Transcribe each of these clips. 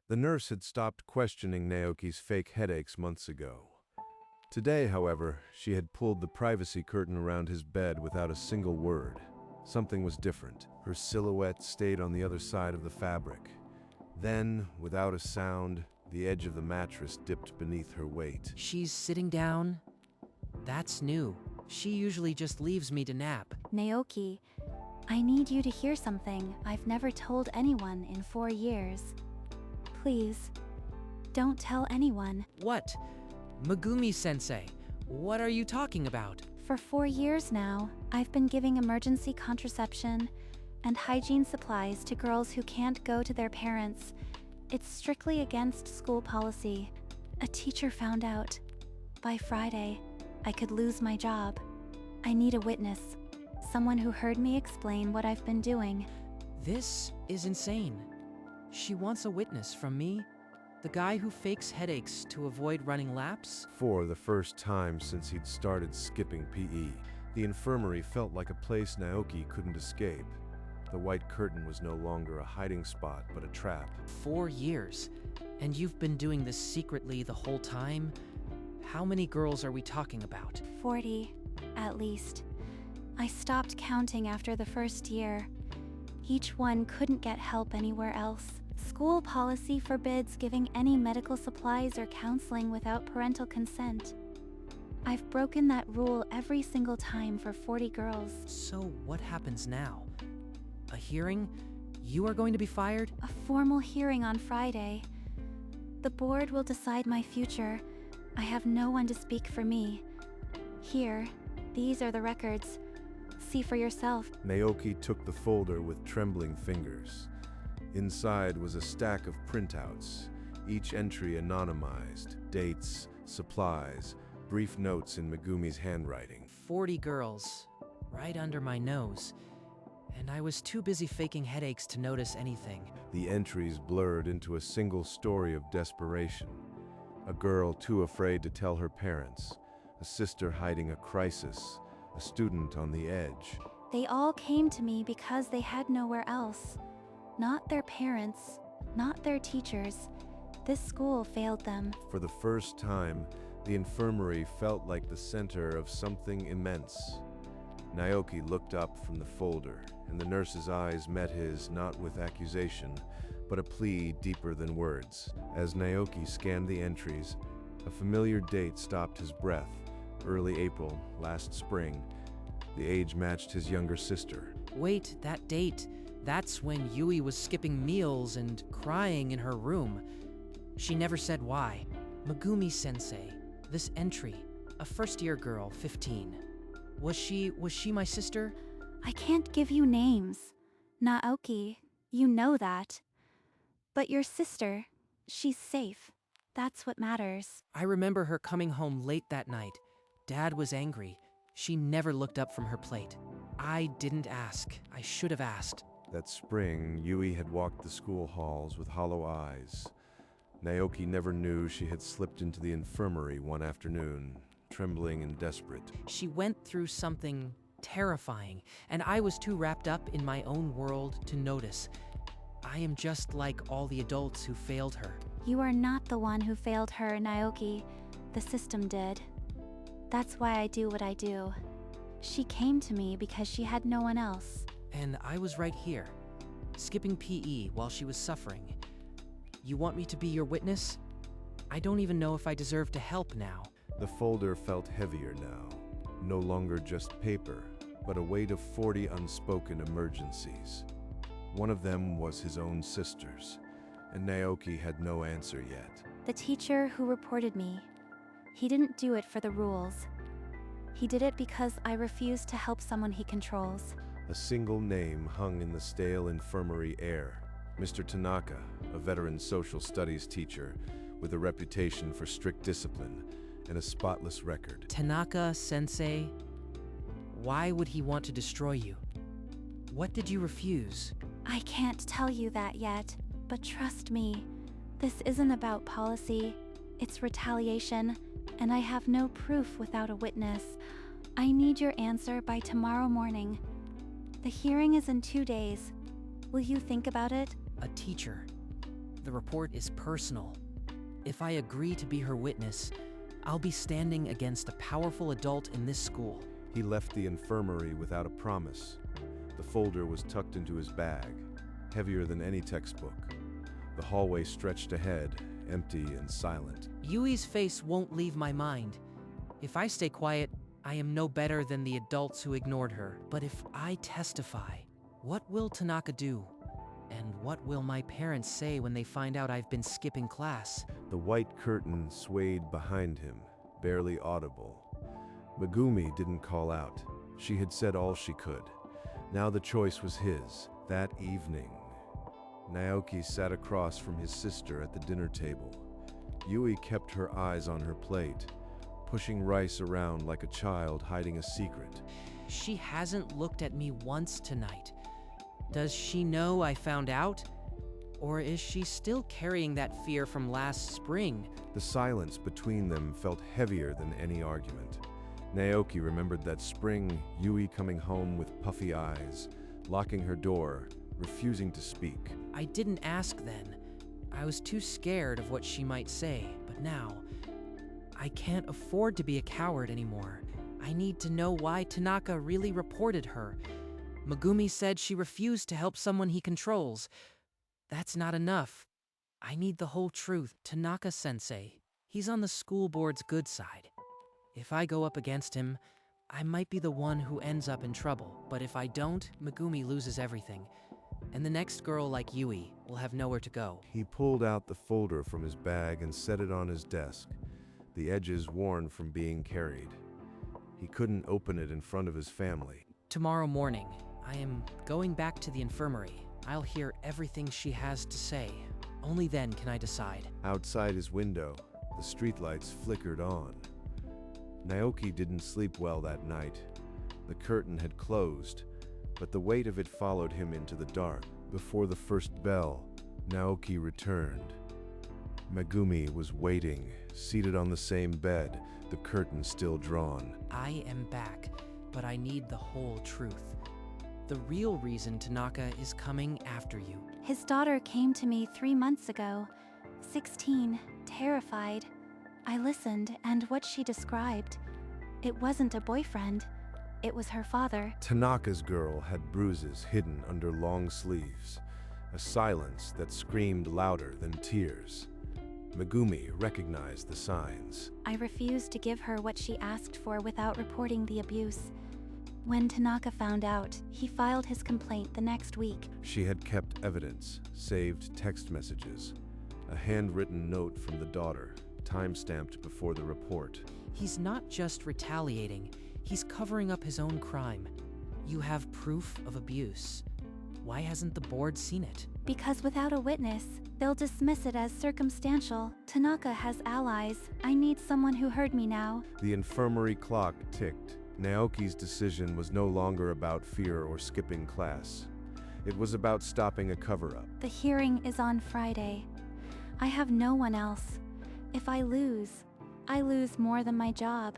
The nurse had stopped questioning Naoki's fake headaches months ago. Today, however, she had pulled the privacy curtain around his bed without a single word. Something was different. Her silhouette stayed on the other side of the fabric. Then, without a sound, the edge of the mattress dipped beneath her weight. She's sitting down? That's new. She usually just leaves me to nap. Naoki, I need you to hear something I've never told anyone in 4 years. Please, don't tell anyone. What? Megumi-sensei, what are you talking about? For 4 years now, I've been giving emergency contraception and hygiene supplies to girls who can't go to their parents. It's strictly against school policy. A teacher found out. By Friday, I could lose my job. I need a witness. Someone who heard me explain what I've been doing. This is insane. She wants a witness from me? The guy who fakes headaches to avoid running laps? For the first time since he'd started skipping PE, the infirmary felt like a place Naoki couldn't escape. The white curtain was no longer a hiding spot, but a trap. 4 years? And you've been doing this secretly the whole time? How many girls are we talking about? 40, at least. I stopped counting after the first year. Each one couldn't get help anywhere else. School policy forbids giving any medical supplies or counseling without parental consent. I've broken that rule every single time for 40 girls. So what happens now? A hearing? You are going to be fired? A formal hearing on Friday. The board will decide my future. I have no one to speak for me. Here, these are the records. See for yourself. Naoki took the folder with trembling fingers. Inside was a stack of printouts, each entry anonymized, dates, supplies, brief notes in Megumi's handwriting. 40 girls, right under my nose. And I was too busy faking headaches to notice anything. The entries blurred into a single story of desperation. A girl too afraid to tell her parents, a sister hiding a crisis, a student on the edge. They all came to me because they had nowhere else. Not their parents, not their teachers. This school failed them. For the first time, the infirmary felt like the center of something immense. Naoki looked up from the folder, and the nurse's eyes met his not with accusation, but a plea deeper than words. As Naoki scanned the entries, a familiar date stopped his breath. Early April, last spring. The age matched his younger sister. Wait, that date. That's when Yui was skipping meals and crying in her room. She never said why. Megumi-sensei, this entry, a first-year girl, 15. Was she my sister? I can't give you names. Naoki, you know that. But your sister, she's safe. That's what matters. I remember her coming home late that night. Dad was angry. She never looked up from her plate. I didn't ask. I should have asked. That spring, Yui had walked the school halls with hollow eyes. Naoki never knew she had slipped into the infirmary one afternoon, trembling and desperate. She went through something terrifying, and I was too wrapped up in my own world to notice. I am just like all the adults who failed her. You are not the one who failed her, Naoki. The system did. That's why I do what I do. She came to me because she had no one else. And I was right here, skipping PE while she was suffering. You want me to be your witness? I don't even know if I deserve to help now. The folder felt heavier now, no longer just paper, but a weight of 40 unspoken emergencies. One of them was his own sister's, and Naoki had no answer yet. The teacher who reported me, he didn't do it for the rules. He did it because I refused to help someone he controls. A single name hung in the stale infirmary air. Mr. Tanaka, a veteran social studies teacher with a reputation for strict discipline and a spotless record. Tanaka-sensei, why would he want to destroy you? What did you refuse? I can't tell you that yet, but trust me, this isn't about policy. It's retaliation, and I have no proof without a witness. I need your answer by tomorrow morning. The hearing is in 2 days. Will you think about it? A teacher. The report is personal. If I agree to be her witness, I'll be standing against a powerful adult in this school. He left the infirmary without a promise. The folder was tucked into his bag, heavier than any textbook. The hallway stretched ahead, empty and silent. Yui's face won't leave my mind. If I stay quiet, I am no better than the adults who ignored her. But if I testify, what will Tanaka do? And what will my parents say when they find out I've been skipping class? The white curtain swayed behind him, barely audible. Megumi didn't call out. She had said all she could. Now the choice was his. That evening, Naoki sat across from his sister at the dinner table. Yui kept her eyes on her plate, pushing rice around like a child hiding a secret. She hasn't looked at me once tonight. Does she know I found out? Or is she still carrying that fear from last spring? The silence between them felt heavier than any argument. Naoki remembered that spring, Yui coming home with puffy eyes, locking her door, refusing to speak. I didn't ask then. I was too scared of what she might say, but now, I can't afford to be a coward anymore. I need to know why Tanaka really reported her. Megumi said she refused to help someone he controls. That's not enough. I need the whole truth. Tanaka-sensei, he's on the school board's good side. If I go up against him, I might be the one who ends up in trouble. But if I don't, Megumi loses everything. And the next girl like Yui will have nowhere to go. He pulled out the folder from his bag and set it on his desk, the edges worn from being carried. He couldn't open it in front of his family. Tomorrow morning, I am going back to the infirmary. I'll hear everything she has to say. Only then can I decide. Outside his window, the streetlights flickered on. Naoki didn't sleep well that night. The curtain had closed, but the weight of it followed him into the dark. Before the first bell, Naoki returned. Megumi was waiting, seated on the same bed, the curtain still drawn. I am back, but I need the whole truth. The real reason Tanaka is coming after you. His daughter came to me 3 months ago, 16, terrified. I listened, and what she described, it wasn't a boyfriend. It was her father. Tanaka's girl had bruises hidden under long sleeves, a silence that screamed louder than tears. Megumi recognized the signs. I refused to give her what she asked for without reporting the abuse. When Tanaka found out, he filed his complaint the next week. She had kept evidence, saved text messages, a handwritten note from the daughter, time-stamped before the report. He's not just retaliating, he's covering up his own crime. You have proof of abuse. Why hasn't the board seen it? Because without a witness, they'll dismiss it as circumstantial. Tanaka has allies. I need someone who heard me now. The infirmary clock ticked. Naoki's decision was no longer about fear or skipping class. It was about stopping a cover-up. The hearing is on Friday. I have no one else. If I lose more than my job.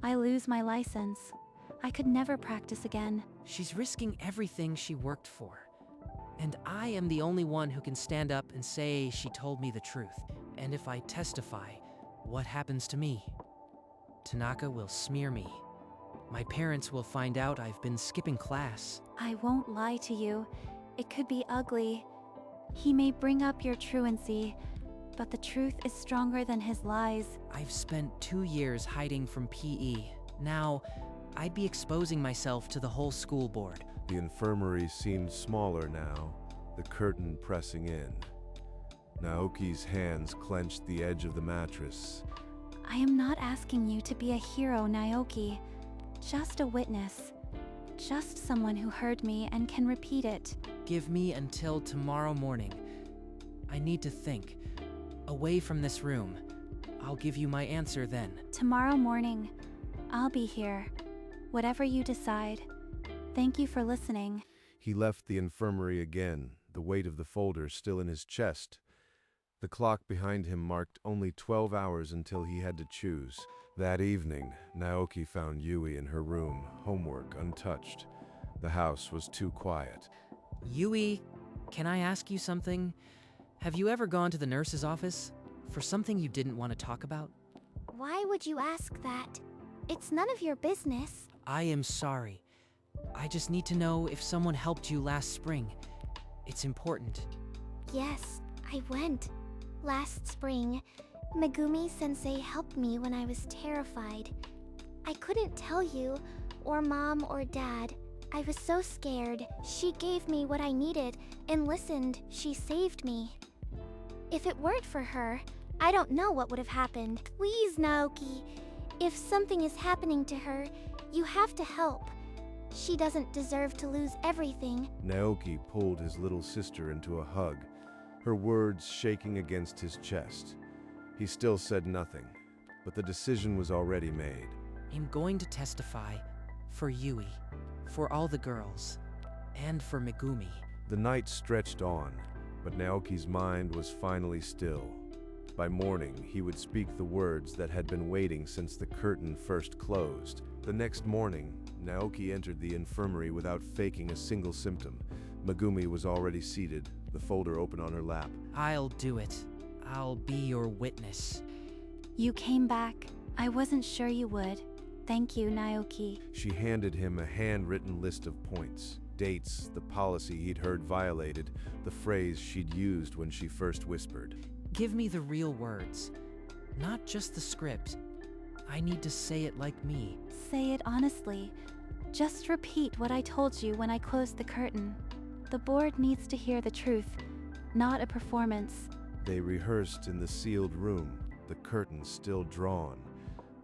I lose my license. I could never practice again. She's risking everything she worked for. And I am the only one who can stand up and say she told me the truth. And if I testify, what happens to me? Tanaka will smear me. My parents will find out I've been skipping class. I won't lie to you. It could be ugly. He may bring up your truancy, but the truth is stronger than his lies. I've spent 2 years hiding from PE. Now, I'd be exposing myself to the whole school board. The infirmary seemed smaller now, the curtain pressing in. Naoki's hands clenched the edge of the mattress. I am not asking you to be a hero, Naoki. Just a witness. Just someone who heard me and can repeat it. Give me until tomorrow morning. I need to think. Away from this room. I'll give you my answer then. Tomorrow morning, I'll be here. Whatever you decide. Thank you for listening. He left the infirmary again, the weight of the folder still in his chest. The clock behind him marked only 12 hours until he had to choose. That evening, Naoki found Yui in her room, homework untouched. The house was too quiet. Yui, can I ask you something? Have you ever gone to the nurse's office for something you didn't want to talk about? Why would you ask that? It's none of your business. I am sorry. I just need to know if someone helped you last spring. It's important. Yes, I went. Last spring, Megumi-sensei helped me when I was terrified. I couldn't tell you, or Mom or Dad. I was so scared. She gave me what I needed and listened. She saved me. If it weren't for her, I don't know what would have happened. Please, Naoki. If something is happening to her, you have to help. She doesn't deserve to lose everything. Naoki pulled his little sister into a hug, her words shaking against his chest. He still said nothing, but the decision was already made. I'm going to testify for Yui, for all the girls, and for Megumi. The night stretched on, but Naoki's mind was finally still. By morning, he would speak the words that had been waiting since the curtain first closed. The next morning, Naoki entered the infirmary without faking a single symptom. Megumi was already seated, the folder open on her lap. I'll do it. I'll be your witness. You came back. I wasn't sure you would. Thank you, Naoki. She handed him a handwritten list of points, dates, the policy he'd heard violated, the phrase she'd used when she first whispered. Give me the real words, not just the script. I need to say it like me. Say it honestly. Just repeat what I told you when I closed the curtain. The board needs to hear the truth, not a performance. They rehearsed in the sealed room, the curtain still drawn.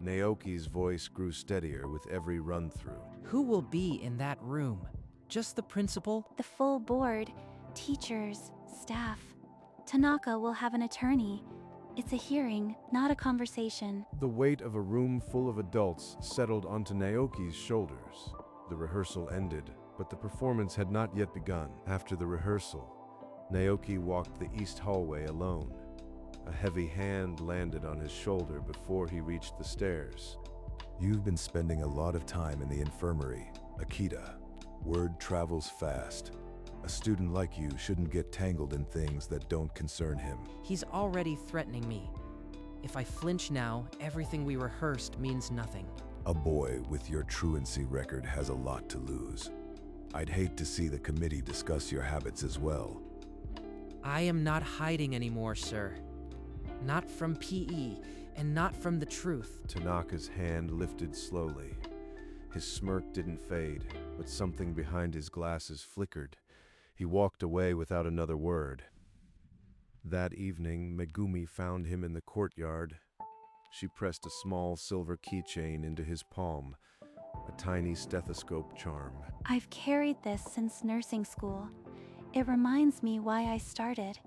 Naoki's voice grew steadier with every run-through. Who will be in that room? Just the principal? The full board, teachers, staff. Tanaka will have an attorney. It's a hearing, not a conversation. The weight of a room full of adults settled onto Naoki's shoulders. The rehearsal ended, but the performance had not yet begun. After the rehearsal, Naoki walked the east hallway alone. A heavy hand landed on his shoulder before he reached the stairs. You've been spending a lot of time in the infirmary, Akita. Word travels fast. A student like you shouldn't get tangled in things that don't concern him. He's already threatening me. If I flinch now, everything we rehearsed means nothing. A boy with your truancy record has a lot to lose. I'd hate to see the committee discuss your habits as well. I am not hiding anymore, sir. Not from PE, and not from the truth. Tanaka's hand lifted slowly. His smirk didn't fade, but something behind his glasses flickered. He walked away without another word. That evening, Megumi found him in the courtyard. She pressed a small silver keychain into his palm, a tiny stethoscope charm. I've carried this since nursing school. It reminds me why I started.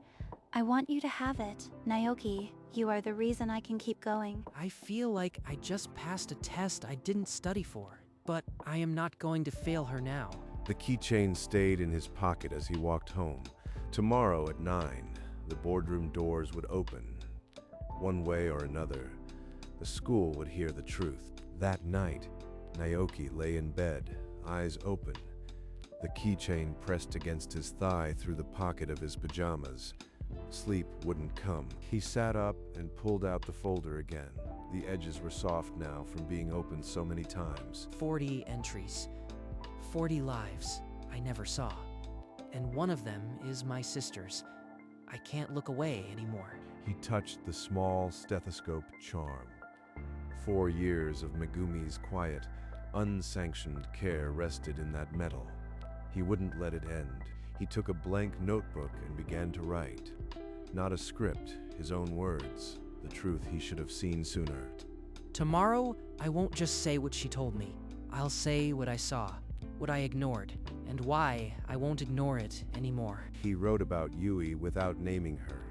I want you to have it. Naoki, you are the reason I can keep going. I feel like I just passed a test I didn't study for, but I am not going to fail her now. The keychain stayed in his pocket as he walked home. Tomorrow at 9, the boardroom doors would open. One way or another, the school would hear the truth. That night, Naoki lay in bed, eyes open, the keychain pressed against his thigh through the pocket of his pajamas. Sleep wouldn't come. He sat up and pulled out the folder again. The edges were soft now from being opened so many times. 40 entries. 40 lives I never saw. And one of them is my sister's. I can't look away anymore. He touched the small stethoscope charm. 4 years of Megumi's quiet, unsanctioned care rested in that metal. He wouldn't let it end. He took a blank notebook and began to write. Not a script, his own words, the truth he should have seen sooner. Tomorrow, I won't just say what she told me. I'll say what I saw, what I ignored, and why I won't ignore it anymore. He wrote about Yui without naming her,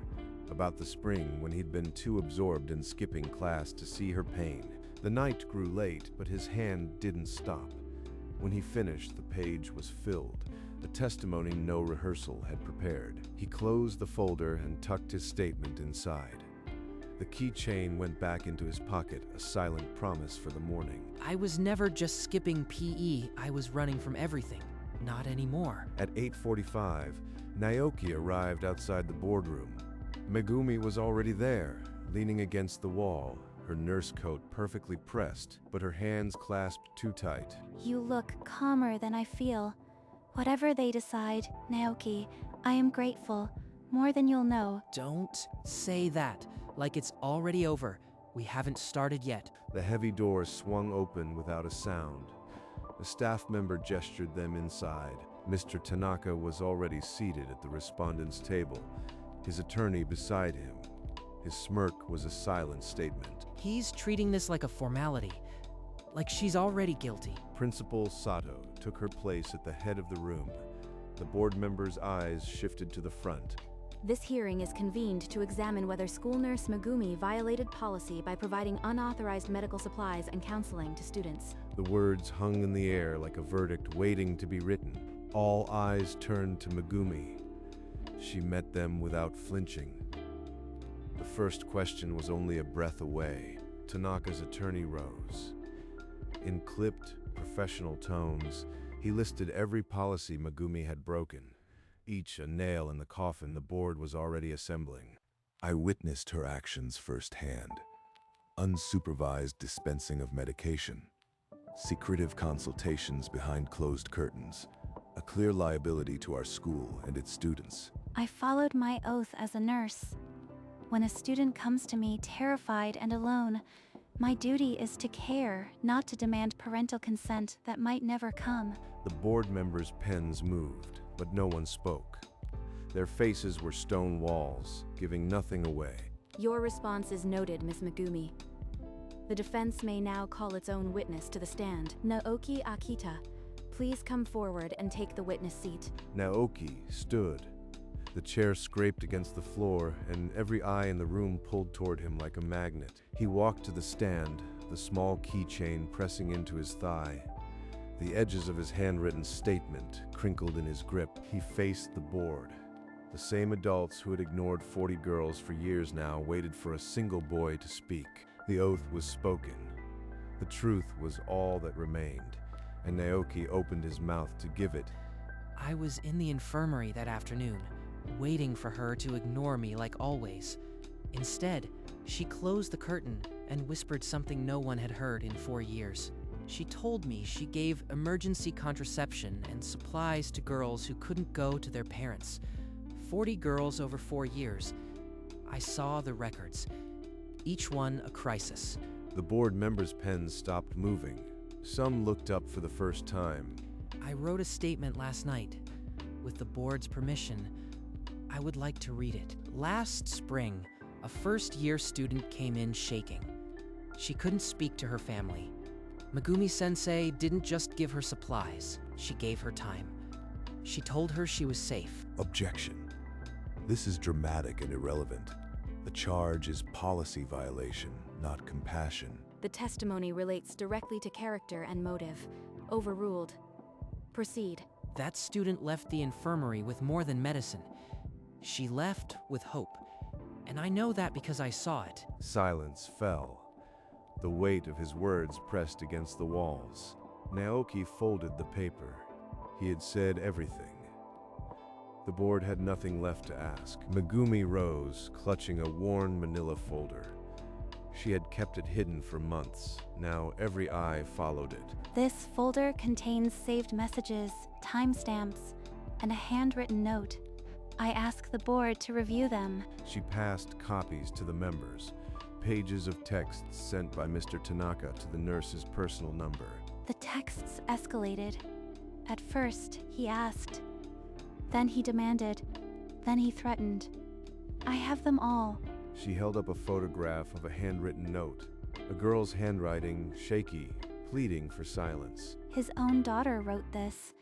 about the spring when he'd been too absorbed in skipping class to see her pain. The night grew late, but his hand didn't stop. When he finished, the page was filled, a testimony no rehearsal had prepared. He closed the folder and tucked his statement inside. The keychain went back into his pocket, a silent promise for the morning. I was never just skipping PE, I was running from everything. Not anymore. At 8:45, Naoki arrived outside the boardroom. Megumi was already there, leaning against the wall, her nurse coat perfectly pressed, but her hands clasped too tight. You look calmer than I feel. Whatever they decide, Naoki, I am grateful, more than you'll know. Don't say that, like it's already over. We haven't started yet. The heavy door swung open without a sound. A staff member gestured them inside. Mr. Tanaka was already seated at the respondent's table, his attorney beside him. His smirk was a silent statement. He's treating this like a formality, like she's already guilty. Principal Sato took her place at the head of the room. The board members' eyes shifted to the front. This hearing is convened to examine whether school nurse Megumi violated policy by providing unauthorized medical supplies and counseling to students. The words hung in the air like a verdict waiting to be written. All eyes turned to Megumi. She met them without flinching. The first question was only a breath away. Tanaka's attorney rose. In clipped, professional tones, he listed every policy Megumi had broken. Each a nail in the coffin the board was already assembling. I witnessed her actions firsthand. Unsupervised dispensing of medication, secretive consultations behind closed curtains, a clear liability to our school and its students. I followed my oath as a nurse. When a student comes to me terrified and alone, my duty is to care, not to demand parental consent that might never come. The board members' pens moved, but no one spoke. Their faces were stone walls, giving nothing away. Your response is noted, Ms. Megumi. The defense may now call its own witness to the stand. Naoki Akita, please come forward and take the witness seat. Naoki stood. The chair scraped against the floor, and every eye in the room pulled toward him like a magnet. He walked to the stand, the small keychain pressing into his thigh. The edges of his handwritten statement crinkled in his grip. He faced the board. The same adults who had ignored 40 girls for years now waited for a single boy to speak. The oath was spoken. The truth was all that remained, and Naoki opened his mouth to give it. I was in the infirmary that afternoon, waiting for her to ignore me like always. Instead, she closed the curtain and whispered something no one had heard in 4 years. She told me she gave emergency contraception and supplies to girls who couldn't go to their parents. 40 girls over 4 years. I saw the records, each one a crisis. The board members' pens stopped moving. Some looked up for the first time. I wrote a statement last night. With the board's permission, I would like to read it. Last spring, a first-year student came in shaking. She couldn't speak to her family. Megumi-sensei didn't just give her supplies, she gave her time. She told her she was safe. Objection. This is dramatic and irrelevant. The charge is policy violation, not compassion. The testimony relates directly to character and motive. Overruled. Proceed. That student left the infirmary with more than medicine. She left with hope. And I know that because I saw it. Silence fell. The weight of his words pressed against the walls. Naoki folded the paper. He had said everything. The board had nothing left to ask. Megumi rose, clutching a worn manila folder. She had kept it hidden for months. Now every eye followed it. This folder contains saved messages, timestamps, and a handwritten note. I ask the board to review them. She passed copies to the members, pages of texts sent by Mr. Tanaka to the nurse's personal number. The texts escalated. At first, he asked. Then he demanded. Then he threatened. I have them all. She held up a photograph of a handwritten note, a girl's handwriting shaky, pleading for silence. His own daughter wrote this.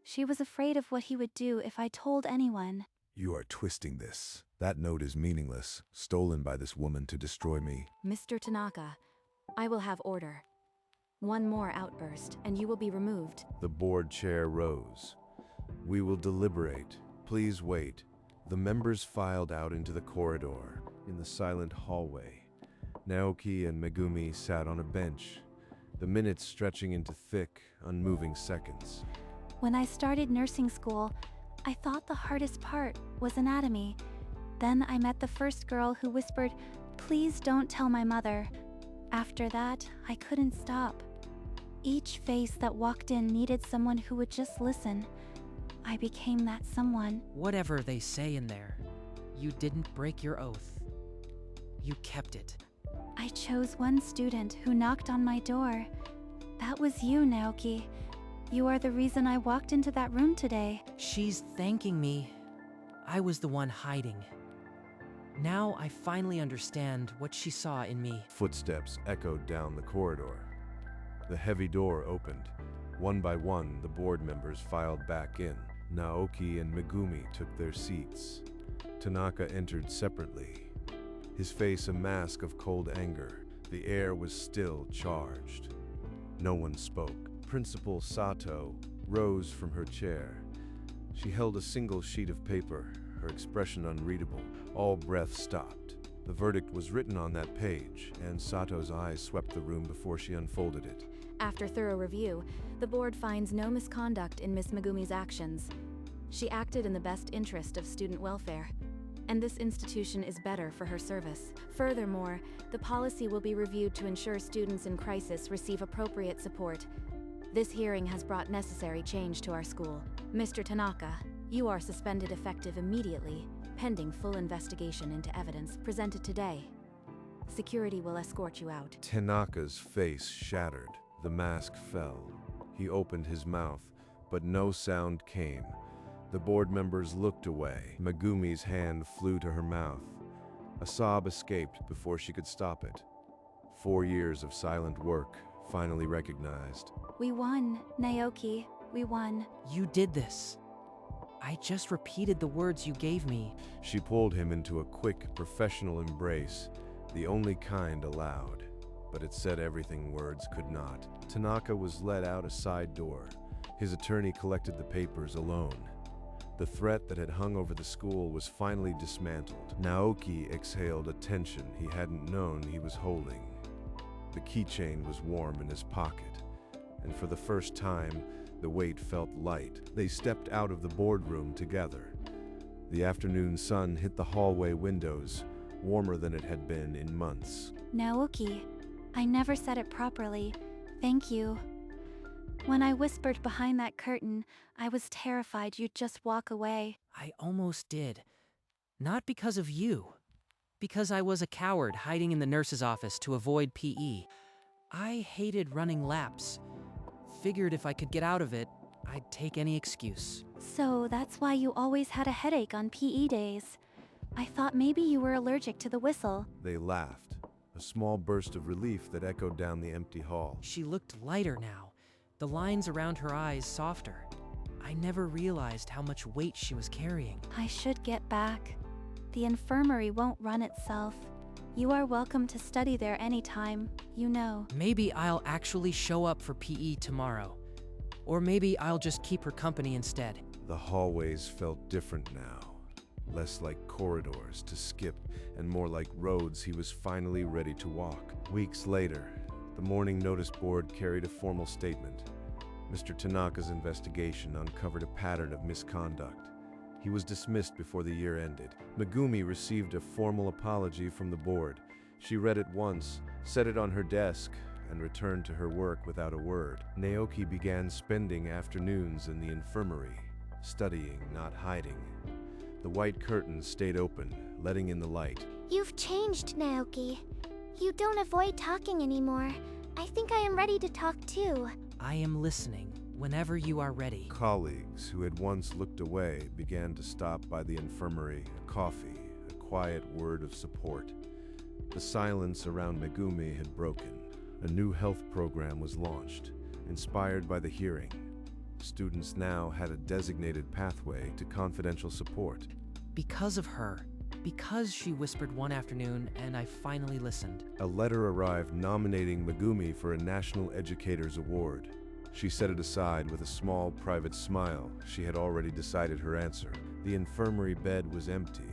She was afraid of what he would do if I told anyone. You are twisting this. That note is meaningless, stolen by this woman to destroy me. Mr. Tanaka, I will have order. One more outburst, and you will be removed. The board chair rose. We will deliberate. Please wait. The members filed out into the corridor. In the silent hallway, Naoki and Megumi sat on a bench, the minutes stretching into thick, unmoving seconds. When I started nursing school, I thought the hardest part was anatomy. Then I met the first girl who whispered, "Please don't tell my mother." After that, I couldn't stop. Each face that walked in needed someone who would just listen. I became that someone. Whatever they say in there, you didn't break your oath. You kept it. I chose one student who knocked on my door. That was you, Naoki. You are the reason I walked into that room today. She's thanking me. I was the one hiding. Now I finally understand what she saw in me. Footsteps echoed down the corridor. The heavy door opened. One by one, the board members filed back in. Naoki and Megumi took their seats. Tanaka entered separately, his face a mask of cold anger. The air was still charged. No one spoke. Principal Sato rose from her chair. She held a single sheet of paper, her expression unreadable. All breath stopped. The verdict was written on that page, and Sato's eyes swept the room before she unfolded it. After thorough review, the board finds no misconduct in Miss Megumi's actions. She acted in the best interest of student welfare, and this institution is better for her service. Furthermore, the policy will be reviewed to ensure students in crisis receive appropriate support. This hearing has brought necessary change to our school. Mr. Tanaka, you are suspended effective immediately, pending full investigation into evidence presented today. Security will escort you out. Tanaka's face shattered. The mask fell. He opened his mouth, but no sound came. The board members looked away. Megumi's hand flew to her mouth. A sob escaped before she could stop it. 4 years of silent work, finally recognized. We won, Naoki. We won. You did this. I just repeated the words you gave me. She pulled him into a quick, professional embrace, the only kind allowed. But it said everything words could not. Tanaka was led out a side door. His attorney collected the papers alone. The threat that had hung over the school was finally dismantled. Naoki exhaled a tension he hadn't known he was holding. The keychain was warm in his pocket, and for the first time, the weight felt light. They stepped out of the boardroom together. The afternoon sun hit the hallway windows, warmer than it had been in months. Naoki, I never said it properly. Thank you. When I whispered behind that curtain, I was terrified you'd just walk away. I almost did. Not because of you. Because I was a coward hiding in the nurse's office to avoid PE. I hated running laps. Figured if I could get out of it, I'd take any excuse. So that's why you always had a headache on PE days. I thought maybe you were allergic to the whistle. They laughed, a small burst of relief that echoed down the empty hall. She looked lighter now, the lines around her eyes softer. I never realized how much weight she was carrying. I should get back. The infirmary won't run itself. You are welcome to study there anytime, you know. Maybe I'll actually show up for PE tomorrow. Or maybe I'll just keep her company instead. The hallways felt different now, less like corridors to skip and more like roads he was finally ready to walk. Weeks later, the morning notice board carried a formal statement. Mr. Tanaka's investigation uncovered a pattern of misconduct. He was dismissed before the year ended. Megumi received a formal apology from the board. She read it once, set it on her desk, and returned to her work without a word. Naoki began spending afternoons in the infirmary, studying, not hiding. The white curtains stayed open, letting in the light. You've changed, Naoki. You don't avoid talking anymore. I think I am ready to talk too. I am listening whenever you are ready. Colleagues who had once looked away began to stop by the infirmary, a coffee, a quiet word of support. The silence around Megumi had broken. A new health program was launched, inspired by the hearing. Students now had a designated pathway to confidential support. Because of her. Because she whispered one afternoon and I finally listened. A letter arrived nominating Megumi for a National Educators Award. She set it aside with a small, private smile. She had already decided her answer. The infirmary bed was empty,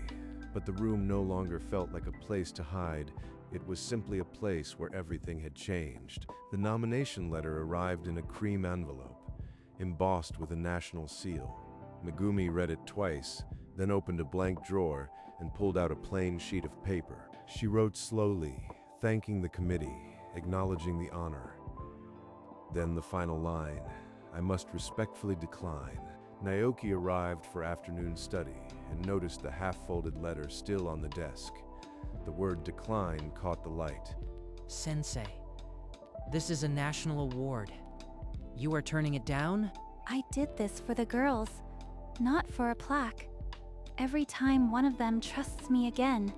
but the room no longer felt like a place to hide. It was simply a place where everything had changed. The nomination letter arrived in a cream envelope, embossed with a national seal. Megumi read it twice, then opened a blank drawer and pulled out a plain sheet of paper. She wrote slowly, thanking the committee, acknowledging the honor. Then the final line, "I must respectfully decline." Naoki arrived for afternoon study and noticed the half-folded letter still on the desk. The word decline caught the light. Sensei, this is a national award. You are turning it down? I did this for the girls, not for a plaque. Every time one of them trusts me again,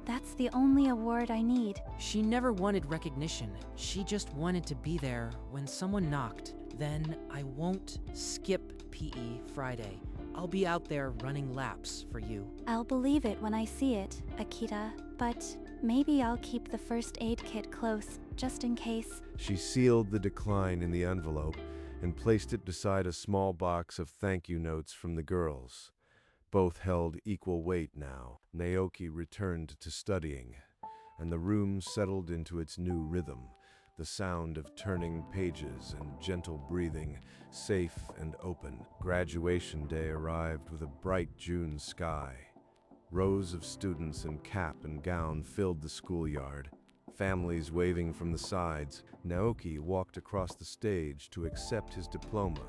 that's the only award I need. She never wanted recognition. She just wanted to be there when someone knocked. Then I won't skip PE Friday. I'll be out there running laps for you. I'll believe it when I see it, Akita, but maybe I'll keep the first aid kit close, just in case. She sealed the decline in the envelope and placed it beside a small box of thank you notes from the girls. Both held equal weight now. Naoki returned to studying, and the room settled into its new rhythm, the sound of turning pages and gentle breathing, safe and open. Graduation day arrived with a bright June sky. Rows of students in cap and gown filled the schoolyard, families waving from the sides. Naoki walked across the stage to accept his diploma.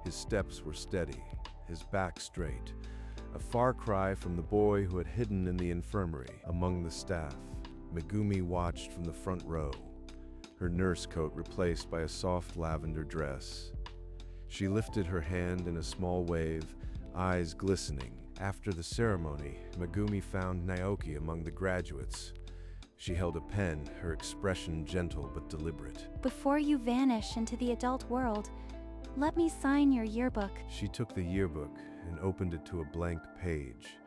His steps were steady, his back straight, a far cry from the boy who had hidden in the infirmary among the staff. Megumi watched from the front row, her nurse coat replaced by a soft lavender dress. She lifted her hand in a small wave, eyes glistening. After the ceremony, Megumi found Naoki among the graduates. She held a pen, her expression gentle but deliberate. Before you vanish into the adult world, let me sign your yearbook. She took the yearbook and opened it to a blank page.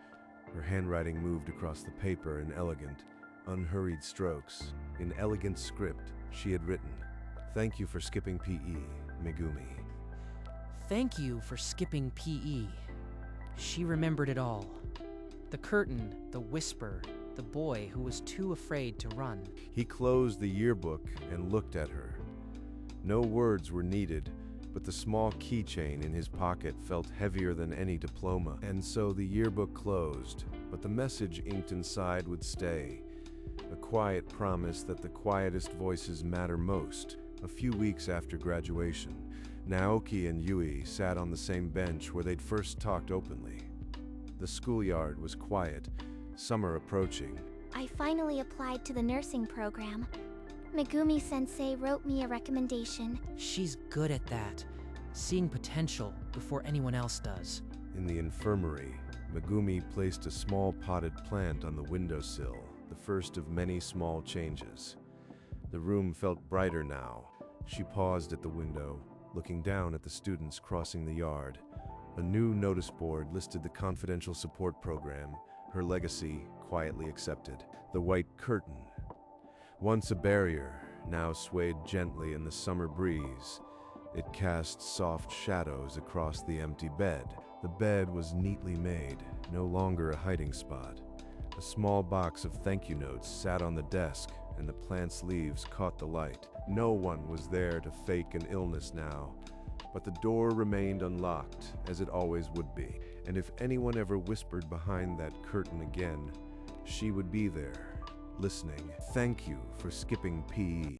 Her handwriting moved across the paper in elegant, unhurried strokes. In elegant script, she had written, "Thank you for skipping PE, Megumi." Thank you for skipping PE. She remembered it all. The curtain, the whisper, the boy who was too afraid to run. He closed the yearbook and looked at her. No words were needed, but the small keychain in his pocket felt heavier than any diploma. And so the yearbook closed, but the message inked inside would stay. A quiet promise that the quietest voices matter most. A few weeks after graduation, Naoki and Yui sat on the same bench where they'd first talked openly. The schoolyard was quiet, summer approaching. I finally applied to the nursing program. Megumi-sensei wrote me a recommendation. She's good at that, seeing potential before anyone else does. In the infirmary, Megumi placed a small potted plant on the windowsill, the first of many small changes. The room felt brighter now. She paused at the window, looking down at the students crossing the yard. A new notice board listed the confidential support program, her legacy quietly accepted. The white curtain, once a barrier, now swayed gently in the summer breeze. It cast soft shadows across the empty bed. The bed was neatly made, no longer a hiding spot. A small box of thank you notes sat on the desk, and the plant's leaves caught the light. No one was there to fake an illness now, but the door remained unlocked, as it always would be. And if anyone ever whispered behind that curtain again, she would be there, listening. Thank you for skipping PE.